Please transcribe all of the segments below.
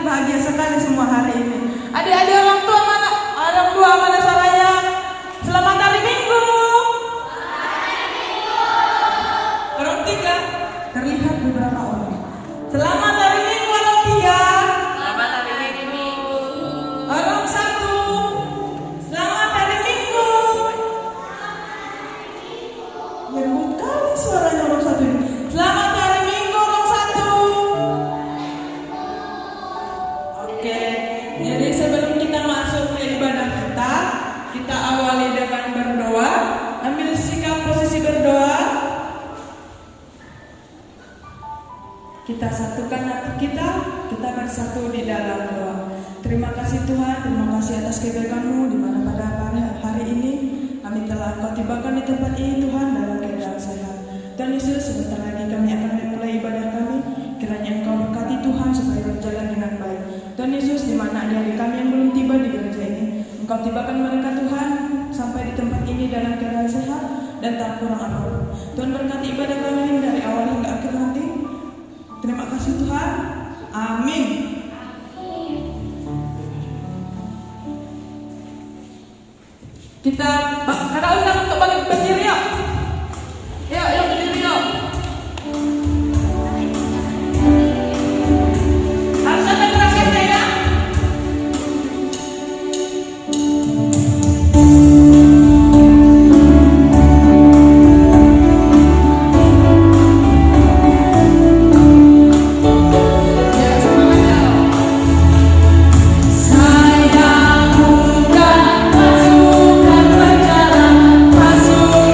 bahagia sekali semua hari ini. Adik-adik orang tua mana sayang? Selamat hari Minggu. Orang tiga terlihat beberapa orang. Selamat hari Minggu orang tiga. Selamat hari Minggu. Orang satu. Selamat hari Minggu. Lembut kali suaranya orang satu ini. Selamat hari Minggu orang satu. Oke, jadi sebelum kita masuk ke ibadah kita awali dengan berdoa. Ambil sikap posisi berdoa. Kita satukan hati kita bersatu di dalam doa. Terima kasih Tuhan, terima kasih atas kebaikan-Mu di mana pada hari ini kami telah Engkau tibakan di tempat ini Tuhan dalam keadaan sehat. Tuhan Yesus, sebentar lagi kami akan memulai ibadah kami. Kiranya Engkau berkati Tuhan supaya berjalan dengan baik. Tuhan Yesus, di mana adik-adik kami yang belum tiba di gereja ini, Engkau tibakan mereka Tuhan sampai di tempat ini dalam keadaan sehat dan tak kurang apapun. Tuhan berkati ibadah kami ini dari awal hingga akhir nanti. Terima kasih Tuhan. Amin. Kita kada undang untuk balik berdiri yuk. Yuk berdiri yuk. Harus ada prosesnya ya. Saya bukan pasukan berjalan, pasukan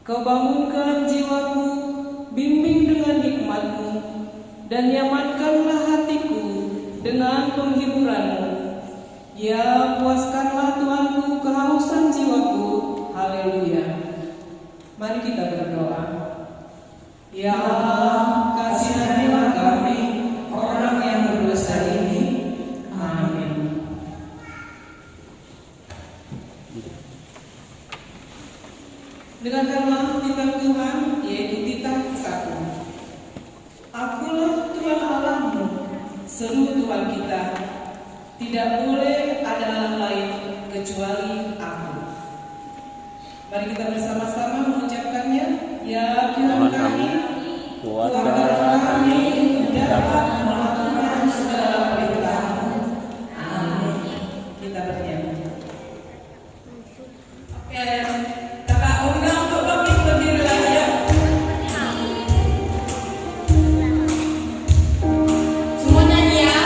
Kau bangunkan jiwaku, bimbing dengan hikmat-Mu, dan nyamankanlah hatiku dengan penghiburan-Mu. Ya, puaskanlah Tuhanku kehausan jiwaku. Haleluya. Mari kita berdoa. Ya Allah, kasihanilah kami, orang yang berdosa ini. Amin. Dengarkanlah titah Tuhan, yaitu titah ke-1. Akulah Tuhan Allahmu, seru Tuhan kita. Tidak boleh ada Allah lain kecuali Aku. Mari kita bersama-sama mengucapkannya. Ya Tuhan kami, kuatkanlah kami dapat melakukan segala perintah-Mu. Amin. Kita bernyanyi. Oke, kakak undang untuk bangkit berdiri lagi ya. Semua nyanyi ya.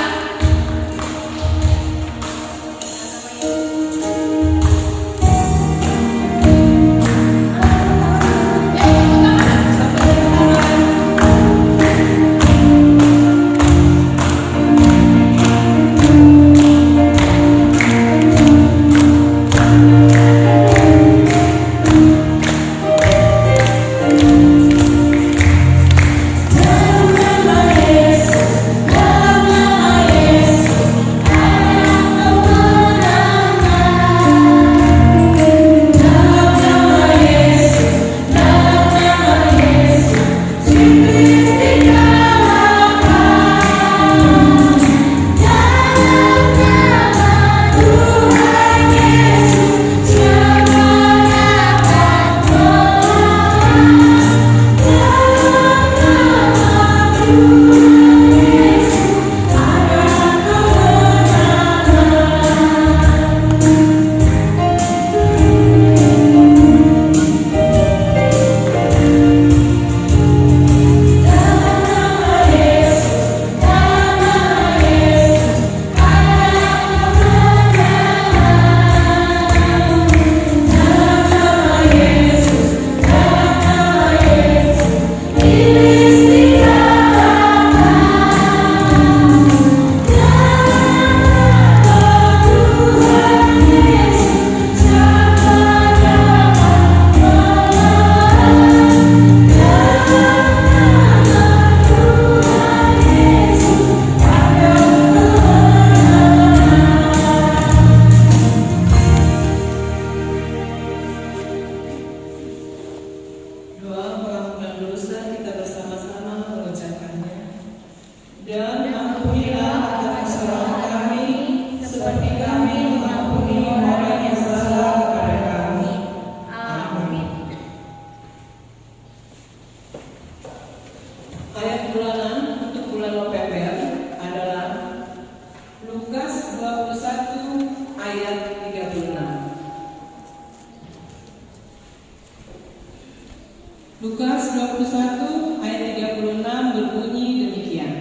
Lukas 21 ayat 36 berbunyi demikian.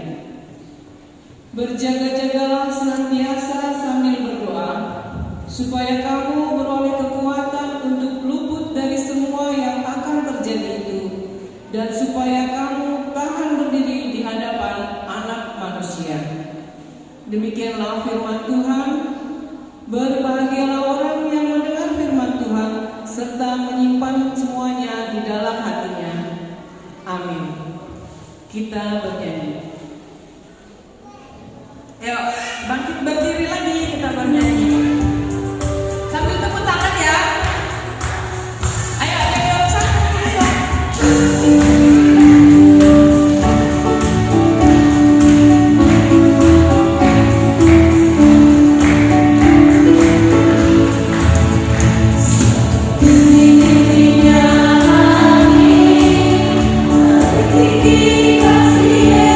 Berjaga-jagalah senantiasa sambil berdoa, supaya kamu beroleh kekuatan untuk luput dari semua yang akan terjadi itu, dan supaya kamu tahan berdiri di hadapan Anak Manusia. Demikianlah firman Tuhan. Berbahagialah orang yang mendengar firman Tuhan serta menyimpan semuanya di dalam hatinya. Amin. Kita bernyanyi. Ayo, bangkit berdiri lagi, kita bernyanyi. Sambil tepuk tangan ya. Ayo, ayo, Kasih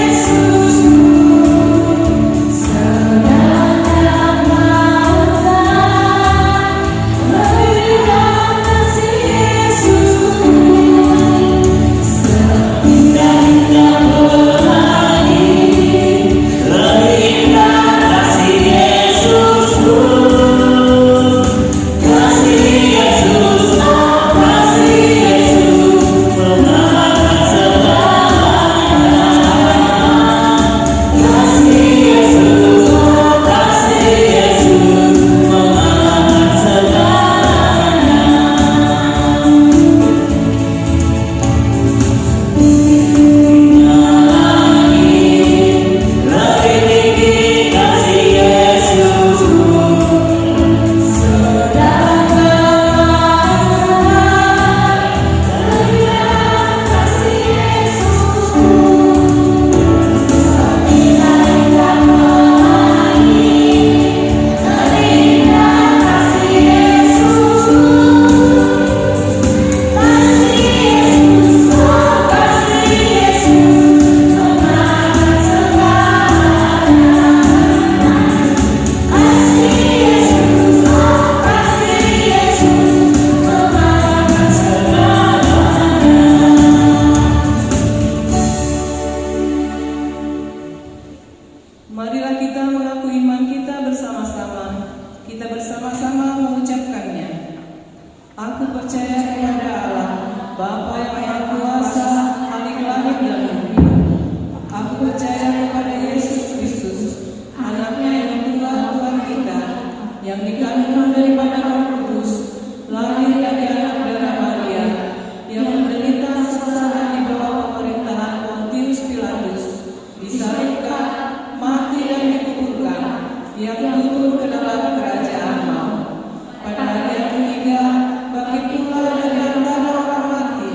Bapa yang Maha Kuasa, Khalik langit dan bumi. Aku percaya kepada Yesus Kristus, anaknya yang tunggal Tuhan kita, yang dikandung daripada Roh Kudus, lahir dari anak darah Maria, yang menderita sengsara di bawah pemerintahan Pontius Pilatus, disalibkan, mati dan dikuburkan, yang turun ke dalam kerajaan maut. Pada hari yang ketiga, bangkit pula dari antara orang mati,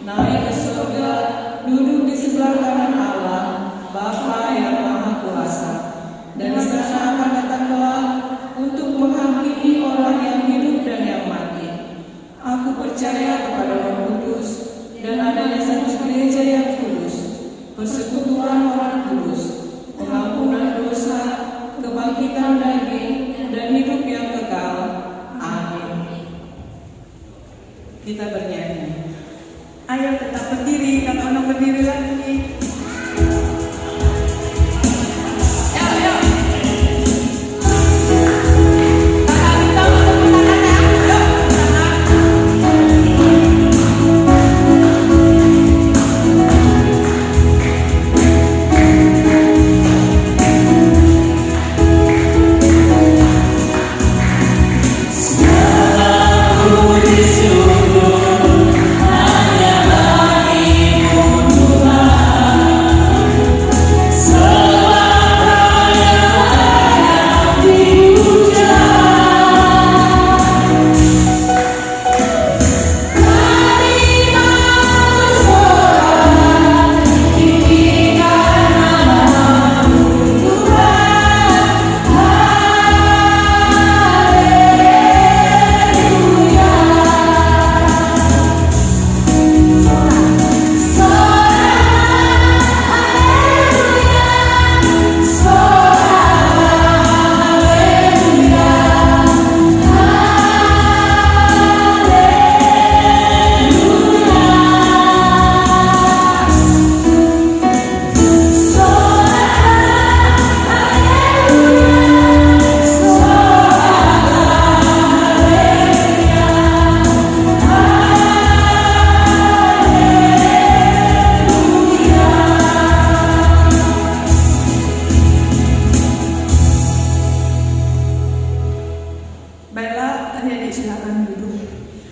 naik ke surga, duduk di sebelah kanan Allah, Bapa yang Maha Kuasa. Dan di sana akan datang kelak untuk menghakimi orang yang hidup dan yang mati. Aku percaya kepada Roh Kudus dan adanya satu gereja yang kudus, persekutuan orang kudus, pengampunan dosa, kebangkitan daging, dan hidup yang kekal. Amin. Kita bernyanyi. Ayo tetap berdiri, kakak berdiri lagi.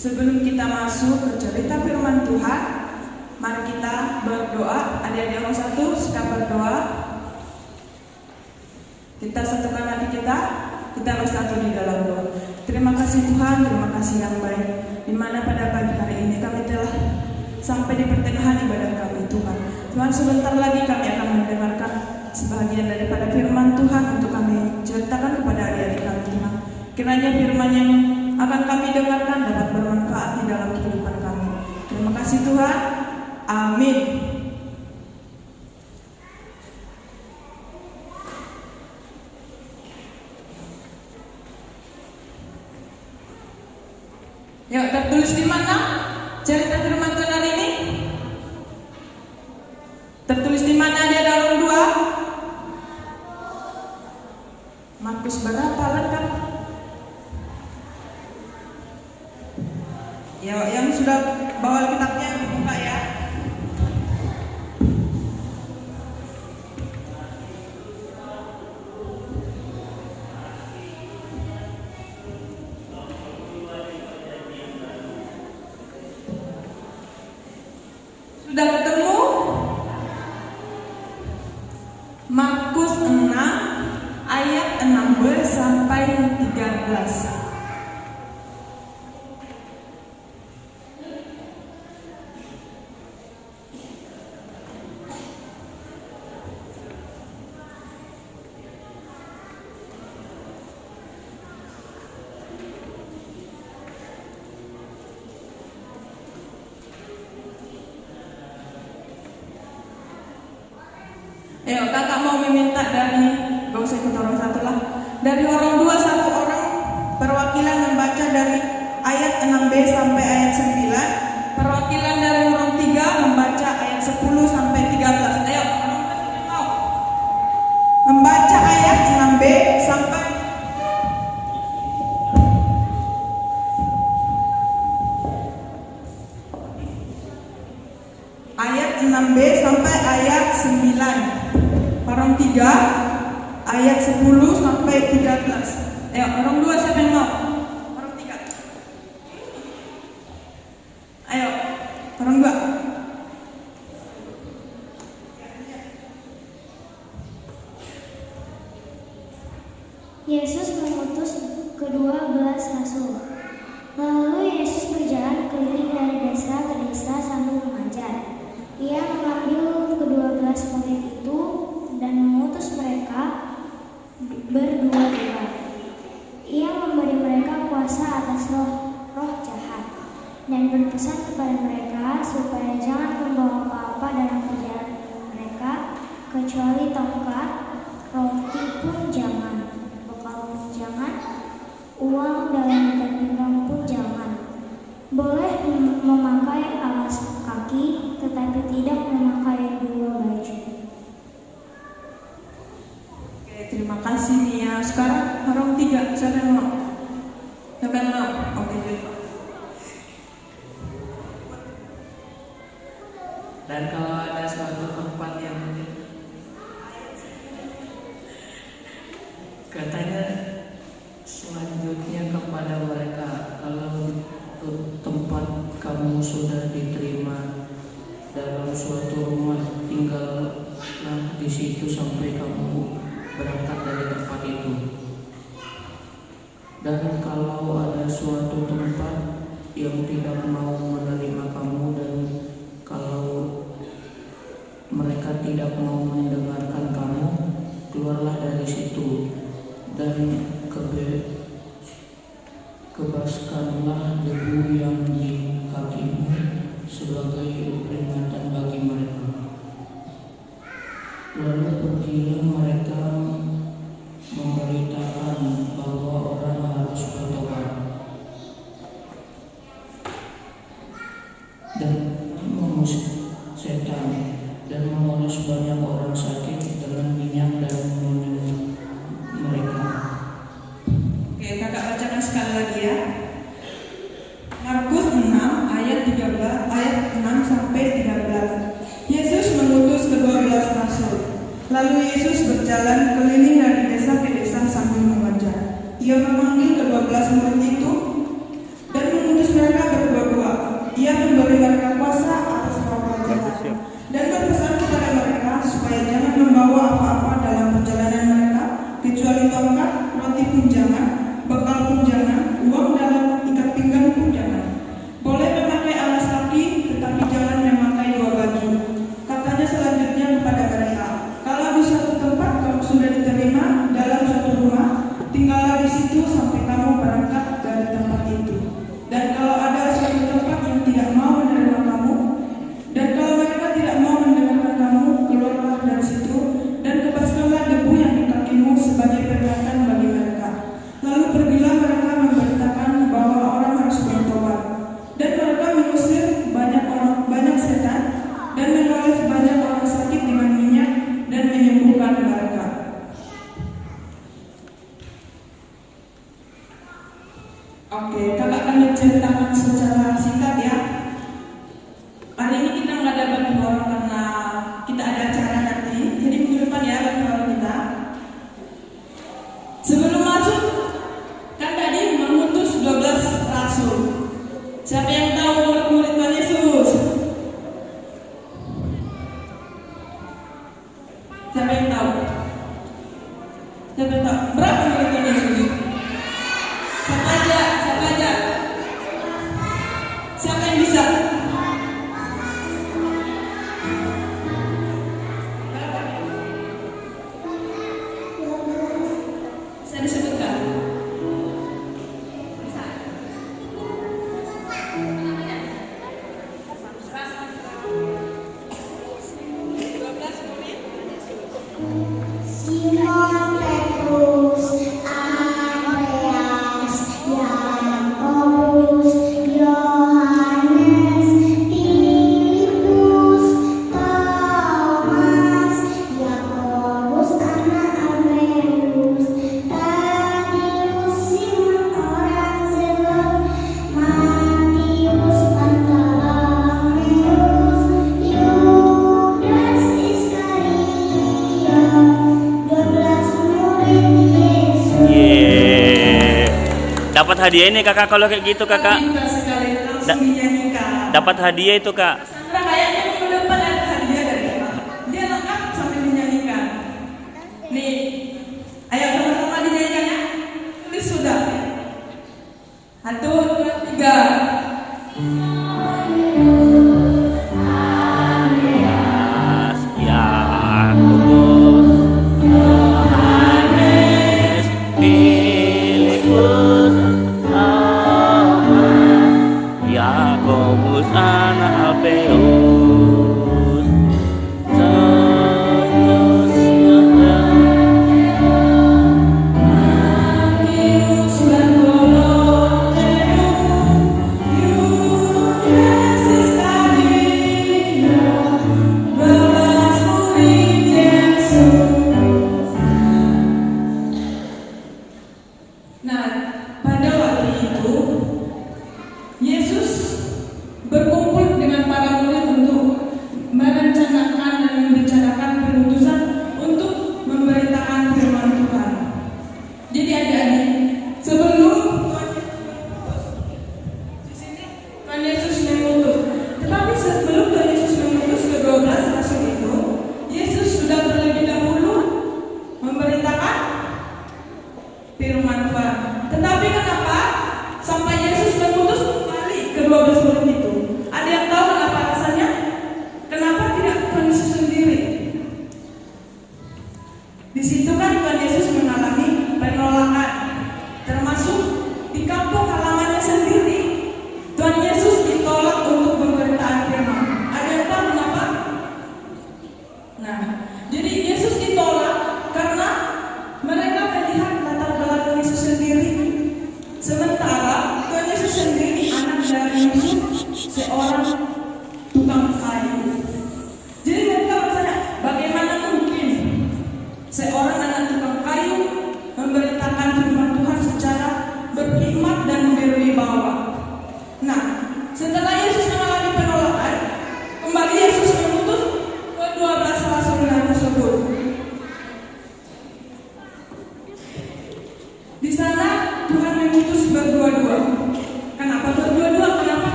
Sebelum kita masuk ke cerita firman Tuhan, mari kita berdoa. Adik-adik orang satu, kita berdoa. Kita satukan hati kita bersatu di dalam doa. Terima kasih Tuhan, terima kasih yang baik, di mana pada pagi hari ini kami telah sampai di pertengahan ibadah kami Tuhan. Tuhan, sebentar lagi kami akan mendengarkan sebagian daripada firman Tuhan untuk kami ceritakan kepada adik-adik kami Tuhan. Kiranya firman yang akan kami dengarkan dapat bermanfaat di dalam kehidupan kami. Terima kasih Tuhan. Amin. Yuk, tertulis di mana cerita firman Tuhan hari ini? Tertulis di mana dia dalam 2? Markus berapa lengkap? Ya, yang sudah bawa kitabnya buka ya. Sudah ketemu? Markus 6 ayat 16 sampai 13. Ayo, kakak mau meminta dari, gak usah ikut orang satu lah, dari orang 2 satu orang perwakilan membaca dari ayat 6b sampai ayat 9, perwakilan dari orang 3 membaca ayat 10 sampai 13. Ayo, orang yang mau membaca ayat 6b sampai ayat 6b sampai ayat 9. Orang 3 ayat 10 sampai 13. Orang 2 siapa yang mau? Orang 3. Ayo, orang 2. Yesus mengutus kedua belas rasul. Lalu Yesus berjalan keliling dari desa ke desa sambil mengajar. Ia mengambil kedua belas murid itu dan mengutus mereka berdua-dua. Ia memberi mereka kuasa atas roh jahat dan berpesan kepada mereka supaya jangan membawa apa-apa dalam perjalanan mereka kecuali tongkat, roti pun jangan. Jangan, uang dalam ikat pinggang pun jangan. Boleh memakai alas kaki, tetapi tidak memakai dua baju. Oke, terima kasih Nia. Sekarang orang 3, siapa yang mau? Siapa yang mau? Oke, Dan kalau ada suatu tempat yang katanya selanjutnya kepada mereka, kalau tempat kamu sudah diterima dalam suatu rumah, tinggallah di situ sampai kamu berangkat dari tempat itu. Dan kalau ada suatu tempat yang tidak mau menerima kamu, dan kalau mereka tidak mau mendengarkan kamu, keluarlah dari situ dan kebaskanlah debu yang di kakimu sebagai peringatan bagi mereka. Lalu pergilah mereka memberitakan bahwa orang harus bertobat dan mengusir setan dan mengolos banyak orang sakit dengan minyak dan menyembuh mereka. Oke, kakak bacakan sekali lagi ya. Markus 6 ayat 6 sampai 13. Yesus mengutus ke-12 rasul. Lalu Yesus berjalan keliling dari desa ke desa sambil mengajar. Ia memanggil ke-12 murid itu dan mengutus mereka berdua-dua. Ia memberi mereka kuasa atas roh jahat dan berpesan kepada mereka supaya jangan membawa apa-apa dalam perjalanan mereka kecuali tongkat, roti pun jangan, bekal pun jangan, uang dalam ikat pinggang pun jangan. Boleh memakai alas kaki, tetapi jangan memakai dua baju. Katanya selanjutnya kepada mereka, kalau di suatu tempat kamu sudah diterima dalam suatu rumah, tinggallah di situ sampai kamu berangkat dari tempat itu. Dan kalau ada suatu tempat yang tidak mau menerima kamu, dan kalau mereka tidak mau mendengarkan kamu, keluarlah dari situ dan kebaskanlah debu yang di kakimu sebagai peringatan bagi mereka. Lalu pergilah mereka memberitakan bahwa orang harus bertobat. Dan mereka mengusir banyak setan dan mengoles banyak orang sakit dengan minyak dan menyembuhkan mereka. Oke, kakak akan menceritakan secara singkat ya. Hari ini kita nggak ada bagi orang karena kita ada acara nanti. Jadi minggu depan ya bagi orang kita. Sebelum masuk, kan tadi mengutus 12 rasul. Siapa yang tahu murid-murid Tuhan Yesus? Siapa yang tahu? Siapa yang tahu? Berapa murid Tuhan Yesus? Siapa aja? Siapa aja? Siapa yang bisa? hadiah ini kakak kalau kayak gitu kakak. Pintar sekali, langsung dinyanyikan. Dapat hadiah itu kak. Sandra kayaknya minggu depan ada hadiah dari kakak. Dia lengkap sambil dinyanyikan. Nih, ayo sama-sama dinyanyikan ya. Tulis sudah. 1, 2, 3. Yakobus, Yohanes, Filipus, Thomas, Yakobus anak Alfeus.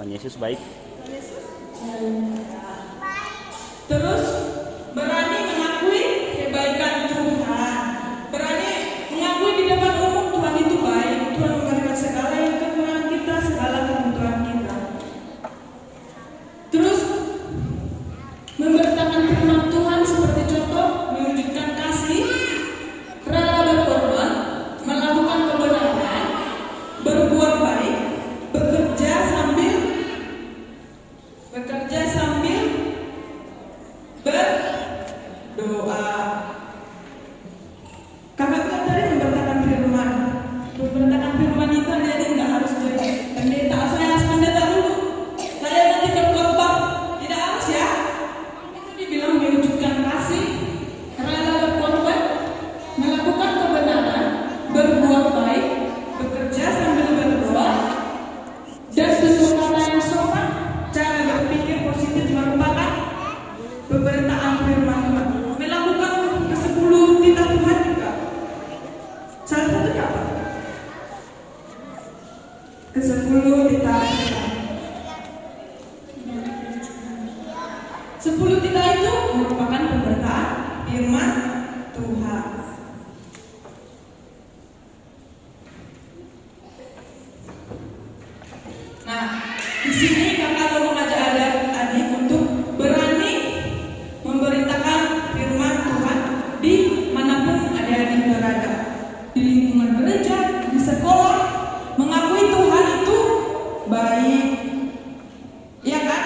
Tuhan Yesus baik. Terus berani mengakui kebaikan Tuhan. Berani mengakui di depan umum Tuhan itu baik. Tuhan memberikan segala yang kekurangan kita, segala kebutuhan kita. Terus memberitakan firman Tuhan seperti contoh, mewujudkan kasih, rela berkorban, melakukan kebenaran, berbuat baik, bekerja sambil berdoa. Kakak bilang tadi memberitakan firman. Memberitakan firman itu ada nggak harus jadi pendeta. Saya harus pendeta dulu. Saya nanti berkhotbah. Tidak harus ya. Itu dibilang mewujudkan kasih, rela berkorban, melakukan kebenaran, berbuat baik, bekerja sambil berdoa, dan tutur kata yang sopan, cara berpikir positif merupakan pemberitaan firman Tuhan. Melakukan ke-10 titah Tuhan juga. Salah satunya apa? Ke-10 titah Tuhan. 10 titah itu merupakan pemberitaan firman Tuhan. Nah, di sini kakak mau mengajak adik-adik untuk berani memberitakan firman Tuhan di manapun adik-adik berada, di lingkungan gereja, di sekolah, mengakui Tuhan itu baik, ya kan?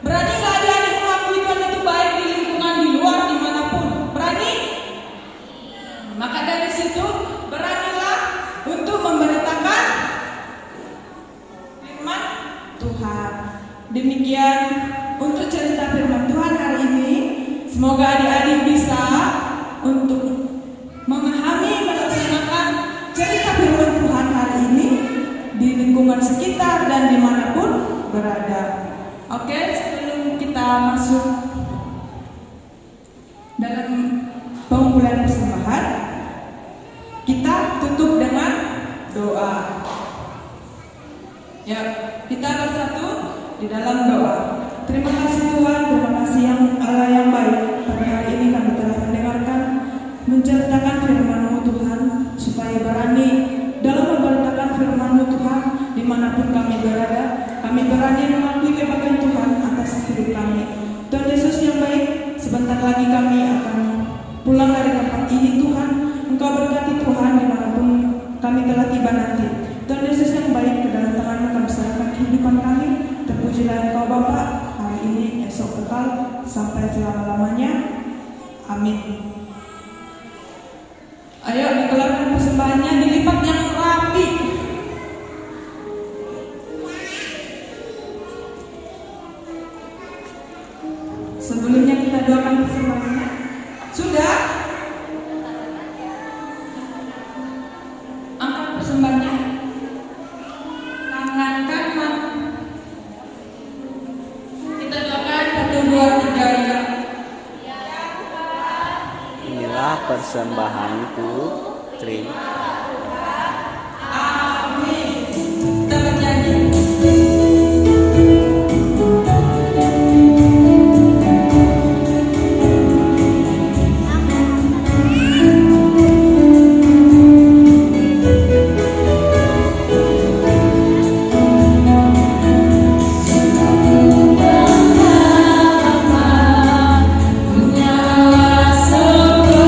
Berani nggak adik-adik mengakui Tuhan itu baik di lingkungan di luar, dimanapun? Berani? Maka dari situ beranilah untuk memberitakan firman Tuhan. Demikian untuk cerita firman Tuhan hari ini. Semoga adik-adik bisa untuk memahami, melaksanakan cerita firman Tuhan hari ini di lingkungan sekitar dan dimanapun berada. Oke, sebelum kita masuk dalam pengumpulan persembahan, kita tutup dengan doa. Ya, kita bersatu di dalam doa. Terima kasih Tuhan, terima kasih yang Allah yang baik. Pada hari ini kami telah mendengarkan, menceritakan firman-Mu Tuhan, supaya berani dalam memberitakan firman-Mu Tuhan dimanapun kami berada. Kami berani mengakui kebaikan Tuhan atas hidup kami. Tuhan Yesus yang baik, sebentar lagi kami akan pulang dari tempat ini Tuhan. Engkau berkati Tuhan dimanapun kami telah tiba nanti. Tuhan Yesus yang baik, ke dalam tangan-Mu kami serahkan kehidupan kami. Terpujilah Engkau Bapa, hari ini, esok kekal, sampai selama-lamanya. Amin. Ayo dikeluarkan persembahannya, dilipat yang rapi. Sebelumnya kita doakan persembahannya. Sudah? Angkat persembahannya. Tangan kanan. Kita doakan 1, 2, 3 ya. Inilah persembahanku, terima. Amin. Kita bernyanyi.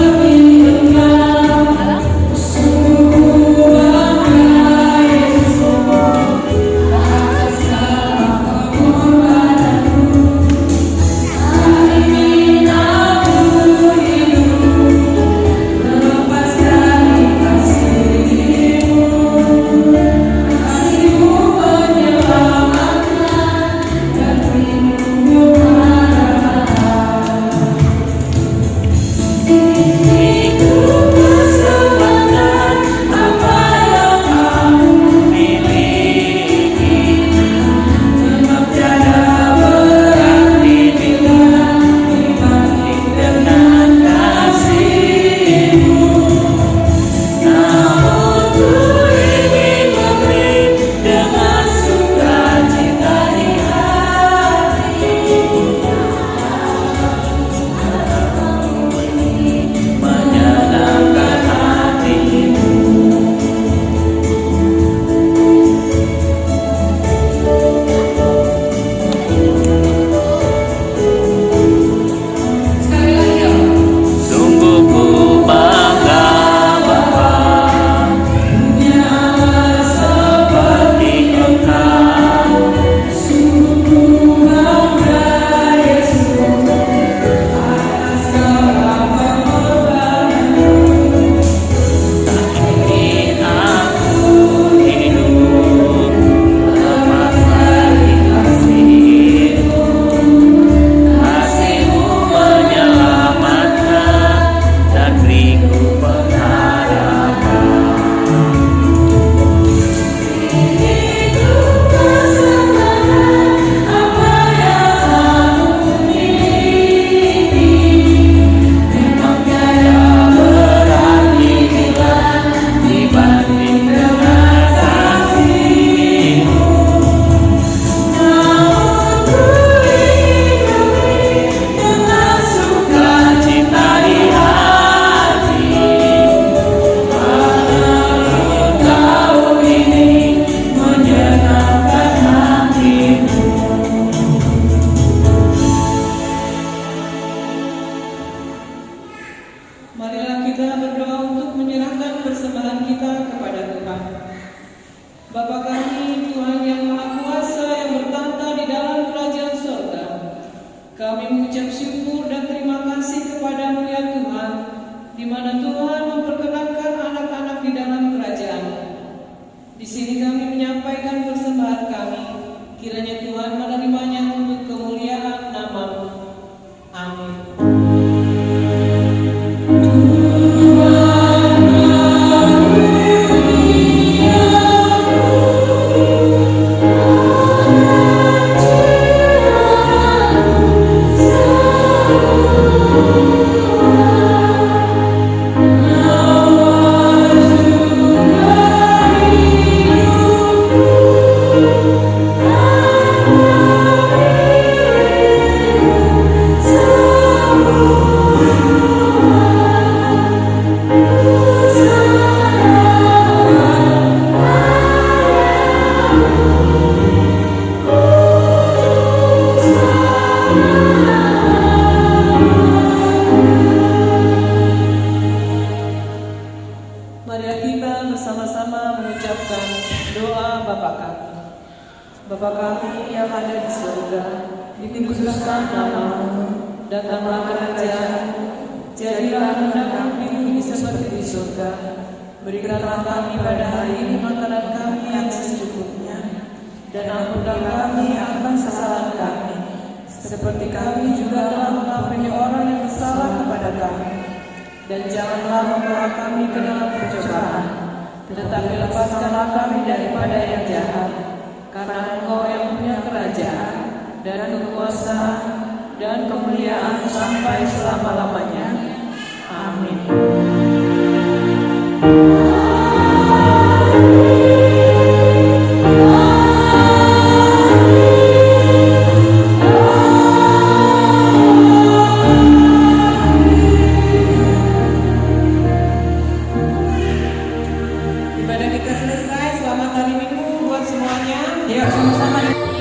Seperti engkau, sungguh Tuhan memperkenankan anak-anak di dalam kerajaan. Di sini kami menyampaikan persembahan kami. Kiranya Tuhan menerimanya untuk kemuliaan nama-Mu. Amin. Marilah kita bersama-sama mengucapkan doa Bapa kami. Bapa kami yang ada di surga, dikuduskan nama-Mu, datanglah kerajaan-Mu, jadilah kehendak-Mu di bumi seperti di surga. Berikanlah kami pada hari ini makanan kami yang secukupnya, dan ampunilah kami akan kesalahan kami, seperti kami juga telah mengampuni orang yang bersalah kepada kami. Dan janganlah membawa kami ke dalam pencobaan, tetapi lepaskanlah kami daripada yang jahat. Karena Engkau yang punya kerajaan, dan kekuasaan, dan kemuliaan sampai selama-lamanya. Amin. Ibadah kita selesai. Selamat hari Minggu buat semuanya. Ya, sama-sama.